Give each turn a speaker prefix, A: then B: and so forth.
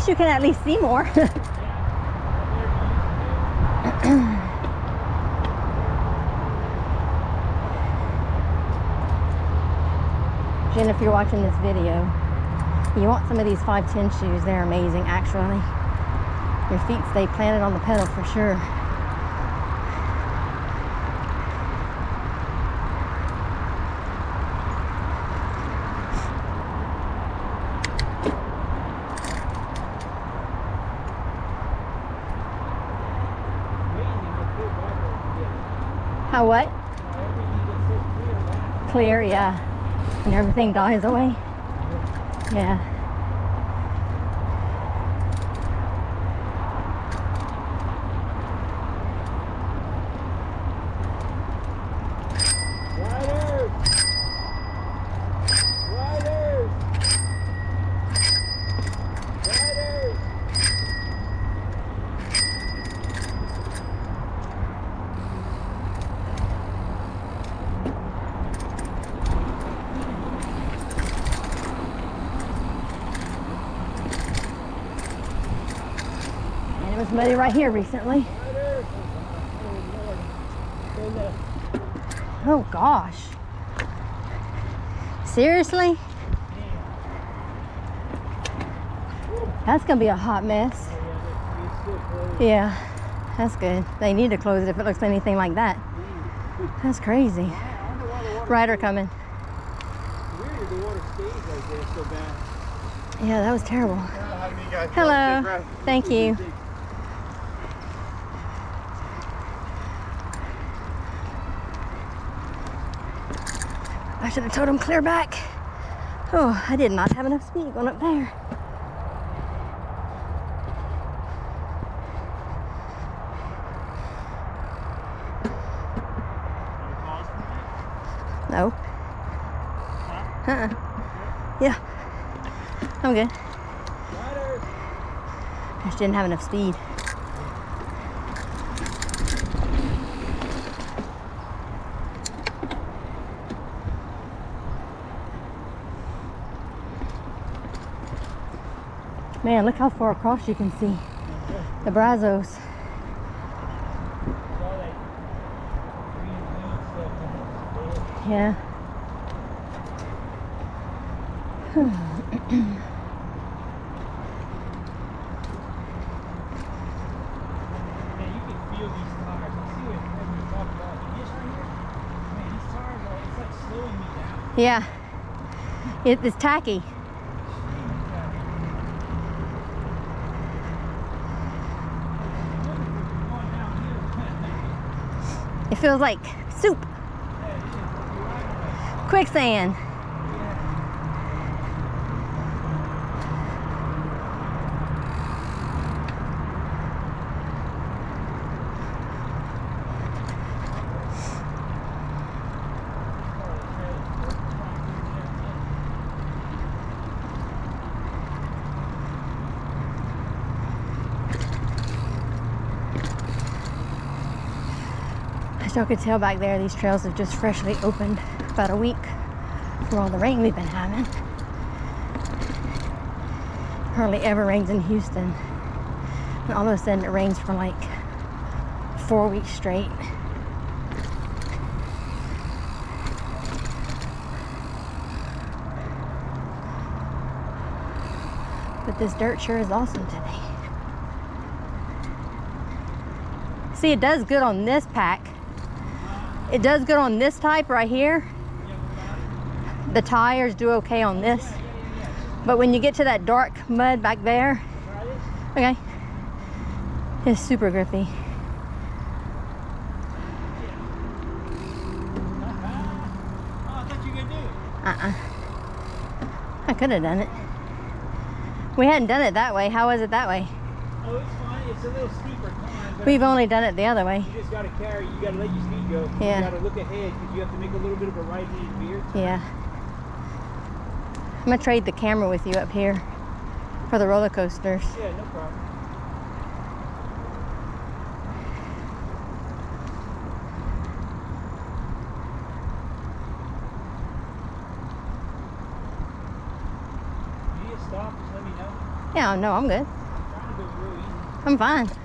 A: least you can at least see more. Jen, if you're watching this video, you want some of these 510 shoes. They're amazing, actually. Your feet stay planted on the pedal for sure. How what? Clear, yeah. And everything dies away. Yeah. It was muddy right here recently. Oh gosh. Seriously? That's gonna be a hot mess. Yeah, that's good. They need to close it if it looks anything like that. That's crazy. Rider coming. Yeah, that was terrible. Hello. Thank you. I should have told him clear back. Oh, I did not have enough speed going up there. No. Yeah. I'm good. I just didn't have enough speed. Man, look how far across you can see the Brazos. Yeah. Yeah. It's tacky. It feels like soup. Quicksand. As y'all could tell back there, these trails have just freshly opened about a week from all the rain we've been having. Hardly ever rains in Houston. And all of a sudden it rains for like 4 weeks straight. But this dirt sure is awesome today. See, it does good on this pack. It does good on this type right here. The tires do okay on this. But when you get to that dark mud back there, okay, it's super grippy. I could have done it. We hadn't done it that way. How was it that way?
B: Oh, it's fine. It's a little steeper climb.
A: We've only done it the other way.
B: You just got to carry. You got to let your speed go.
A: Yeah.
B: You got to look ahead because you have to make a little bit of a right-hand veer.
A: Yeah. I'm gonna trade the camera with you up here for the roller coasters.
B: Yeah, no problem. If you need to stop, just let me know.
A: Yeah, no, I'm good.
B: Trying to go real easy.
A: I'm fine.